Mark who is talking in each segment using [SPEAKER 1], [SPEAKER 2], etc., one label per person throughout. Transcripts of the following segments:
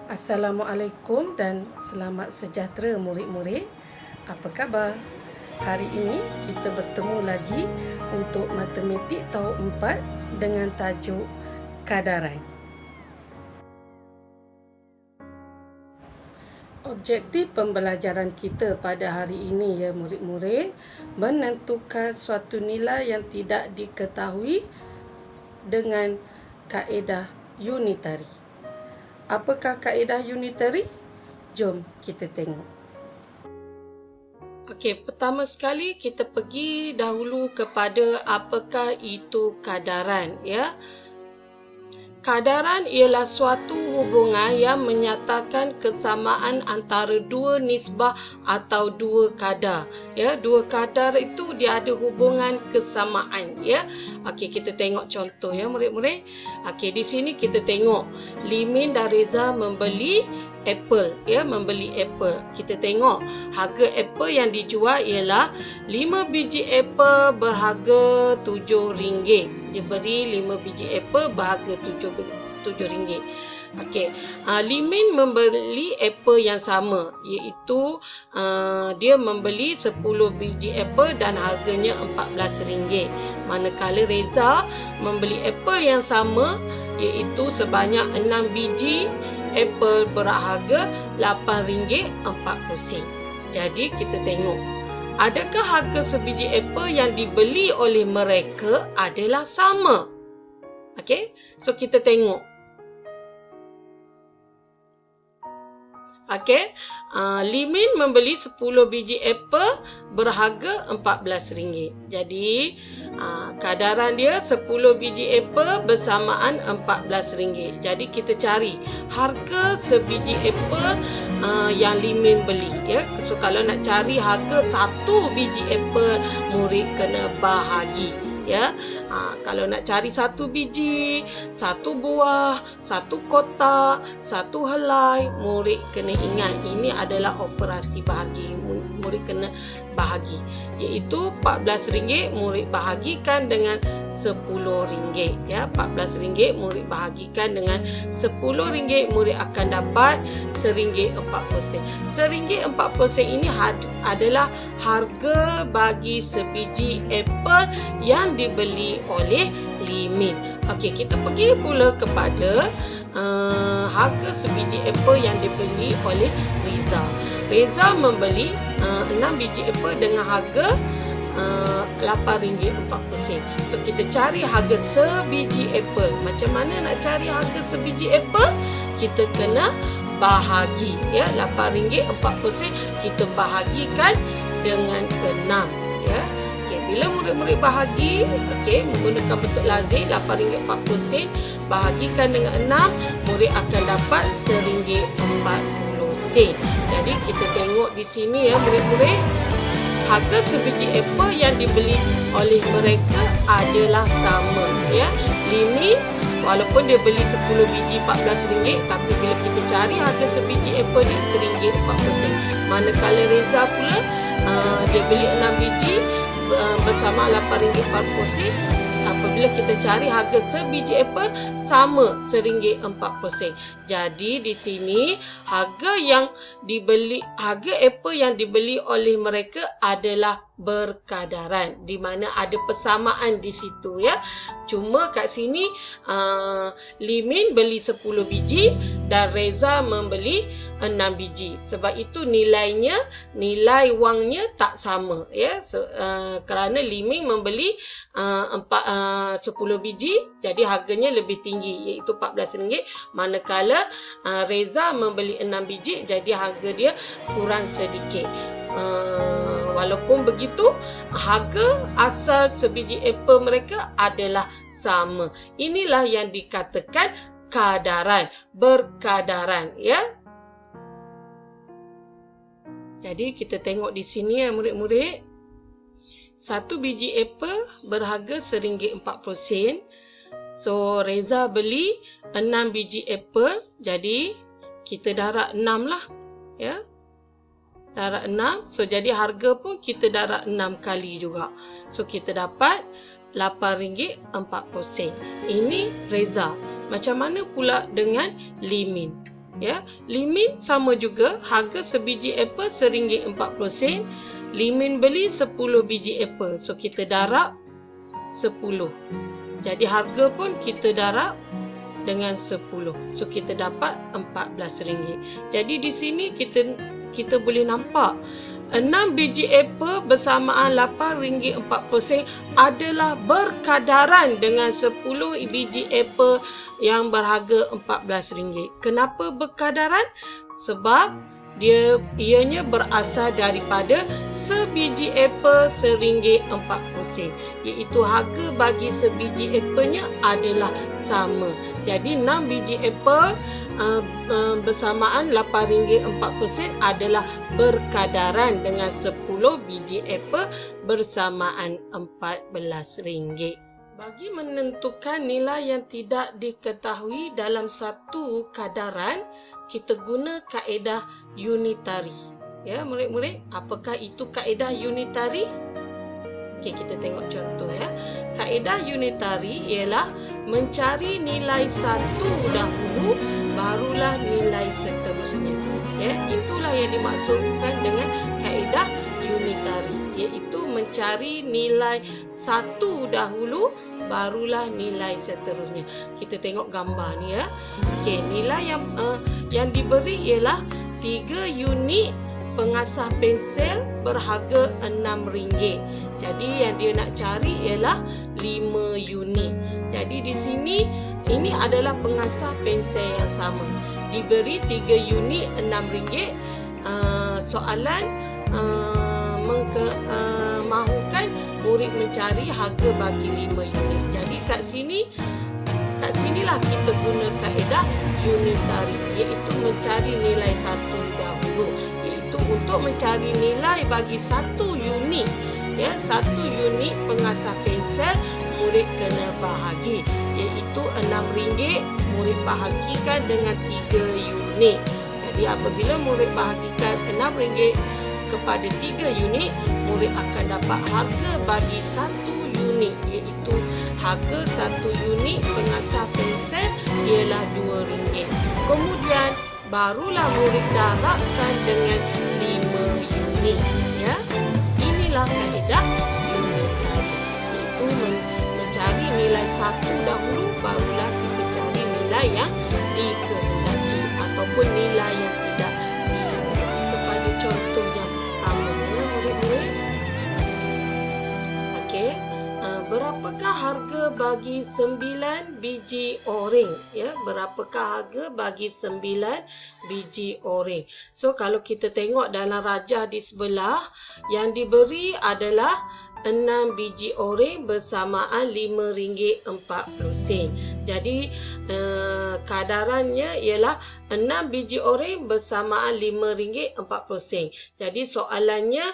[SPEAKER 1] Assalamualaikum dan selamat sejahtera murid-murid. Apa khabar? Hari ini kita bertemu lagi untuk matematik tahun 4 dengan tajuk kadaran. Objektif pembelajaran kita pada hari ini ya murid-murid, menentukan suatu nilai yang tidak diketahui dengan kaedah unitary. Apakah kaedah unitary? Jom kita tengok. Okey, pertama sekali kita pergi dahulu kepada apakah itu kadaran ya. Kadaran ialah suatu hubungan yang menyatakan kesamaan antara dua nisbah atau dua kadar. Ya, dua kadar itu dia ada hubungan kesamaan ya. Okey, kita tengok contoh ya murid-murid. Okey, di sini kita tengok Limin dan Reza membeli apple ya, membeli apple. Kita tengok harga apple yang dijual ialah 5 biji apple berharga RM7. Diberi 5 biji apple berharga RM7. Okey, Limin membeli apple yang sama, iaitu dia membeli 10 biji apple dan harganya RM14. Manakala Reza membeli apple yang sama, iaitu sebanyak 6 biji apple berharga RM8.40. Jadi kita tengok, adakah harga sebiji apple yang dibeli oleh mereka adalah sama? Okey, so kita tengok. Okey, Limin membeli 10 biji apple berharga RM14. Jadi, kadaran dia 10 biji apple bersamaan RM14. Jadi, kita cari harga sebiji apple yang Limin beli. Ya. So, kalau nak cari harga satu biji apple, murid kena bahagi. Ya, kalau nak cari satu biji, satu buah, satu kotak, satu helai, murid kena ingat ini adalah operasi bahagi. Murid kena bahagi, iaitu RM14 murid bahagikan dengan RM10 ya. RM14 murid bahagikan dengan RM10, murid akan dapat RM1.40. RM1.40 ini adalah harga bagi sebiji apple yang dibeli oleh Limin. Okey, kita pergi pula kepada harga sebiji apple yang dibeli oleh Reza. Reza membeli 6 biji apple dengan harga RM8.40. So, kita cari harga sebiji apple. Macam mana nak cari harga sebiji apple? Kita kena bahagi ya, RM8.40 kita bahagikan dengan 6 ya. Okey, bila murid-murid bahagi, okey, menggunakan bentuk lazim RM8.40 bahagikan dengan 6, murid akan dapat RM1.40. Jadi kita tengok di sini ya murid-murid, harga sebiji apple yang dibeli oleh mereka adalah sama ya. Limin walaupun dia beli 10 biji RM14, tapi bila kita cari harga sebiji apple dia RM1.40. Manakala Reza pula dia beli 6 biji bersama RM8.40. Apabila kita cari harga sebiji apple sama RM1.40. Jadi di sini harga apple yang dibeli oleh mereka adalah berkadaran, di mana ada persamaan di situ ya. Cuma kat sini Limin beli 10 biji dan Reza membeli 6 biji. Sebab itu nilai wangnya tak sama ya. Kerana Limin membeli 10 biji, jadi harganya lebih tinggi, iaitu RM14. Manakala Reza membeli 6 biji, jadi harga dia kurang sedikit. Walaupun begitu, harga asal sebiji apple mereka adalah sama. Inilah yang dikatakan kadaran, berkadaran ya. Jadi kita tengok di sini ya murid-murid. Satu biji apple berharga RM1.40. So Reza beli 6 biji apple. Jadi kita darab 6 lah ya. Darab 6. So jadi harga pun kita darab 6 kali juga. So kita dapat RM8.40. Ini Reza. Macam mana pula dengan Limin? Ya, Limin sama juga, harga sebiji apple RM1.40. Limin beli 10 biji apple. So kita darab 10. Jadi harga pun kita darab dengan 10. So kita dapat RM14. Jadi di sini kita boleh nampak 6 biji apple bersamaan RM8.40 adalah berkadaran dengan 10 biji apple yang berharga RM14. Kenapa berkadaran? Sebab ianya berasal daripada sebiji apple RM1.40, iaitu harga bagi sebiji apple-nya adalah sama. Jadi 6 biji apple bersamaan RM8.40 adalah berkadaran dengan 10 biji apple bersamaan RM14. Bagi menentukan nilai yang tidak diketahui dalam satu kadaran, kita guna kaedah unitary. Ya, murid-murid, apakah itu kaedah unitary? Okey, kita tengok contoh ya. Kaedah unitary ialah mencari nilai satu dahulu, barulah nilai seterusnya. Ya, itulah yang dimaksudkan dengan kaedah unitary, iaitu mencari nilai satu dahulu, barulah nilai seterusnya. Kita tengok gambar ni ya. Okey, nilai yang diberi ialah 3 unit pengasah pensel berharga RM6. Jadi yang dia nak cari ialah 5 unit. Jadi di sini ini adalah pengasah pensel yang sama. Diberi 3 unit RM6. Soalan mahukan murid mencari harga bagi 5 unit. Jadi kat sinilah kita guna kaedah unitary, iaitu mencari nilai satu dahulu. Iaitu untuk mencari nilai bagi 1 unit, ya, 1 unit pengasah pensel, murid kena bahagi, iaitu RM6, murid bahagikan dengan 3 unit. Jadi apabila murid bahagikan RM6 kepada 3 unit, murid akan dapat harga bagi 1 unit, iaitu harga 1 unit pengasah pensel ialah RM2. Kemudian barulah murid darabkan dengan 5 unit. Ya, inilah kaedah unitary, iaitu mencari nilai satu dahulu, barulah kita cari nilai yang dikehendaki ataupun nilai yang tidak dikehendaki. Kepada contoh yang pertama ya, murid-murid. Okey. Berapakah harga bagi 9 biji oreng? Ya, berapakah harga bagi 9 biji oreng? So, kalau kita tengok dalam rajah di sebelah, yang diberi adalah 6 biji oreng bersamaan RM5.40. Jadi, kadarannya ialah 6 biji oreng bersamaan RM5.40. Jadi, soalannya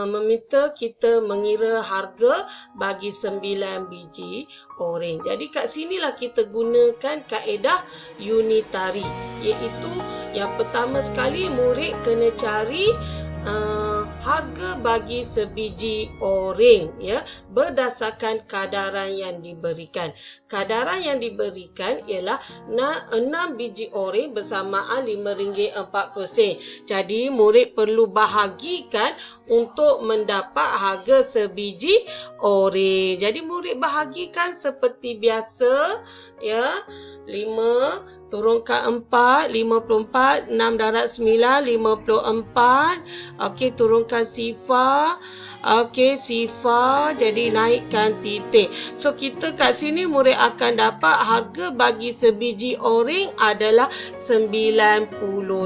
[SPEAKER 1] meminta kita mengira harga bagi 9 biji oreng. Jadi kat sinilah kita gunakan kaedah unitary, iaitu yang pertama sekali murid kena cari harga bagi sebiji oreng, ya, berdasarkan kadaran yang diberikan. Kadaran yang diberikan ialah 6 biji oreng bersamaan RM5.40. Jadi murid perlu bahagikan untuk mendapat harga sebiji oreng. Jadi murid bahagikan seperti biasa, ya. 5 turunkan 4, 54, 6 darab 9, 54. Okey, turunkan sifar. Okey, sifar, jadi naikkan titik. So, kita kat sini murid akan dapat harga bagi sebiji oreng adalah 90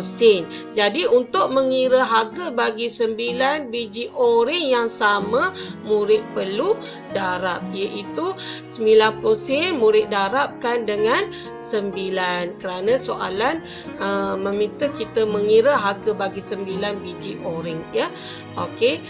[SPEAKER 1] sen. Jadi, untuk mengira harga bagi 9 biji oreng yang sama, murid perlu darab, iaitu 90 sen murid darabkan dengan 9, kerana soalan meminta kita mengira harga bagi 9 biji oreng, ya. Okey,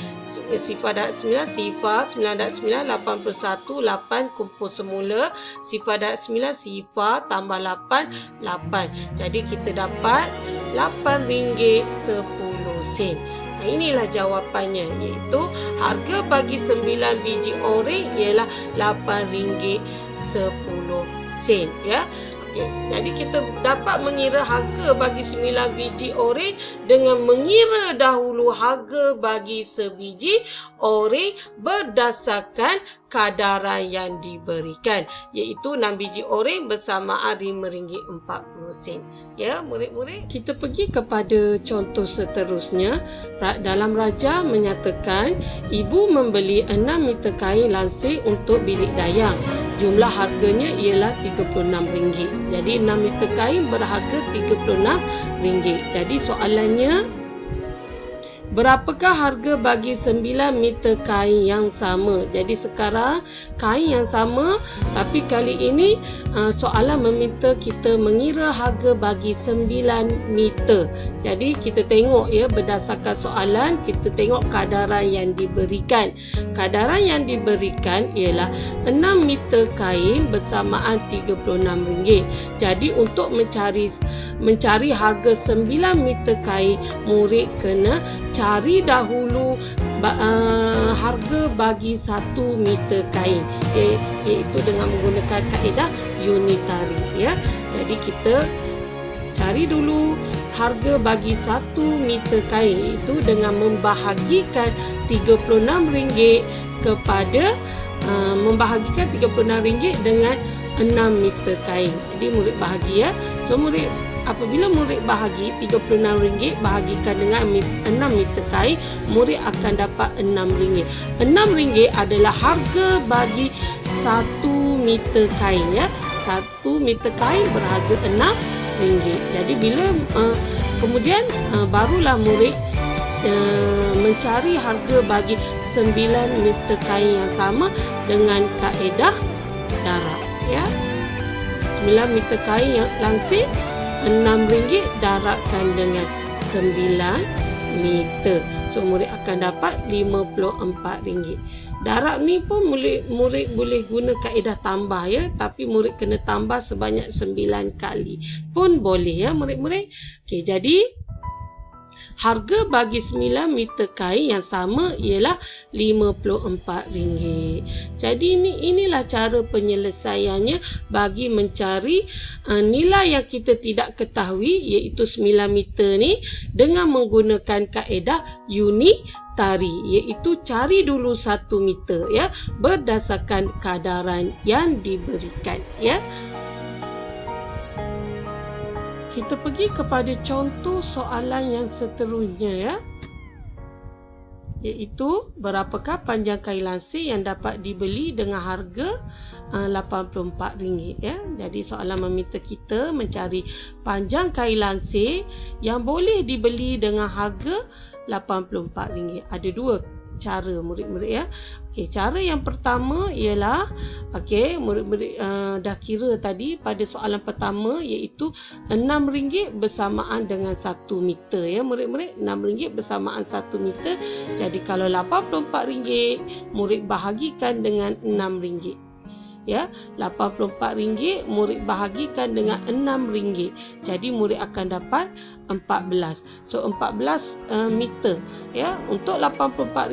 [SPEAKER 1] sifar darab 9, sifar 9 darab 9, 81, 8 kumpul semula, sifar darab 9, sifar tambah 8, 8. Jadi kita dapat RM8.10. Inilah jawapannya, iaitu harga bagi 9 biji oreng ialah RM8.10, ya. Okay. Jadi kita dapat mengira harga bagi 9 biji oreh dengan mengira dahulu harga bagi sebiji oreh berdasarkan kadaran yang diberikan, iaitu 6 biji oreh bersamaan RM5.40. Ya, murid-murid, kita pergi kepada contoh seterusnya. Dalam raja menyatakan ibu membeli 6 meter kain lansir untuk bilik dayang. Jumlah harganya ialah RM36. Jadi 6 meter kain berharga RM36. Jadi soalannya, berapakah harga bagi 9 meter kain yang sama? Jadi sekarang kain yang sama, tapi kali ini soalan meminta kita mengira harga bagi 9 meter. Jadi kita tengok ya, berdasarkan soalan kita tengok kadaran yang diberikan. Kadaran yang diberikan ialah 6 meter kain bersamaan RM36. Jadi untuk mencari harga 9 meter kain, murid kena cari dahulu harga bagi 1 meter kain, iaitu dengan menggunakan kaedah unitary ya. Jadi kita cari dulu harga bagi 1 meter kain, iaitu dengan membahagikan RM36 kepada membahagikan RM36 dengan 6 meter kain. Jadi murid bahagi ya. So murid, apabila murid bahagi RM36 bahagikan dengan 6 meter kain, murid akan dapat RM6. RM6 adalah harga bagi 1 meter kain ya. 1 meter kain berharga RM6. Jadi bila kemudian barulah murid mencari harga bagi 9 meter kain yang sama dengan kaedah darab ya. 9 meter kain yang lansir RM6 darabkan dengan 9 meter. So murid akan dapat RM54. Darab ni pun murid boleh guna kaedah tambah ya, tapi murid kena tambah sebanyak 9 kali pun boleh ya murid-murid. Okey, jadi harga bagi 9 meter kain yang sama ialah RM54. Jadi inilah cara penyelesaiannya bagi mencari nilai yang kita tidak ketahui, iaitu 9 meter ni, dengan menggunakan kaedah unitary, iaitu cari dulu 1 meter ya, berdasarkan kadaran yang diberikan ya. Kita pergi kepada contoh soalan yang seterusnya ya, iaitu berapakah panjang kain lansir yang dapat dibeli dengan harga RM84 ya. Jadi soalan meminta kita mencari panjang kain lansir yang boleh dibeli dengan harga RM84. Ada dua cara murid-murid ya. Okey, cara yang pertama ialah murid-murid dah kira tadi pada soalan pertama, iaitu RM6 bersamaan dengan 1 meter ya murid-murid. RM6 bersamaan 1 meter. Jadi kalau RM84, murid bahagikan dengan RM6 ya. RM84 murid bahagikan dengan RM6. Jadi murid akan dapat 14. So 14 meter ya. Untuk RM84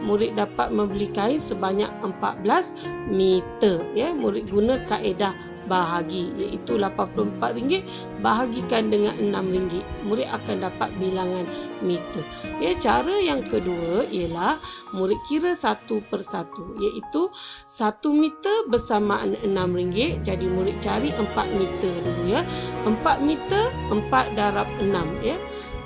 [SPEAKER 1] murid dapat membeli kain sebanyak 14 meter ya. Murid guna kaedah bahagi, iaitu RM84 bahagikan dengan RM6, murid akan dapat bilangan meter ya. Cara yang kedua ialah murid kira satu persatu, iaitu 1 meter bersamaan RM6. Jadi murid cari 4 meter dulu ya. 4 meter 4 darab 6 ya.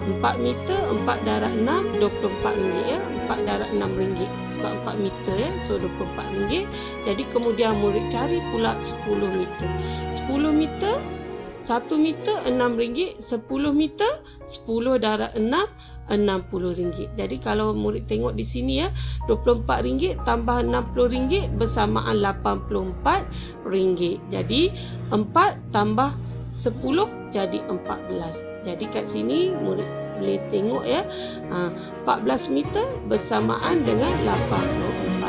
[SPEAKER 1] 4 meter 4 darab 6 RM24 ya. 4 darab RM6 sebab 4 meter ya. So RM24. Jadi kemudian murid cari pula 10 meter. 10 meter 1 meter RM6. 10 meter 10 darab 6 RM60. Jadi kalau murid tengok di sini ya, RM24 tambah RM60 bersamaan RM84. Jadi 4 tambah 10 jadi 14. Jadi kat sini murid boleh tengok ya, 14 meter bersamaan dengan RM84.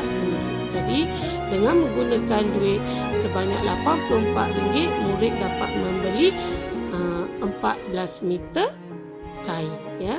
[SPEAKER 1] Jadi dengan menggunakan duit sebanyak RM84, murid dapat membeli 14 meter kain ya.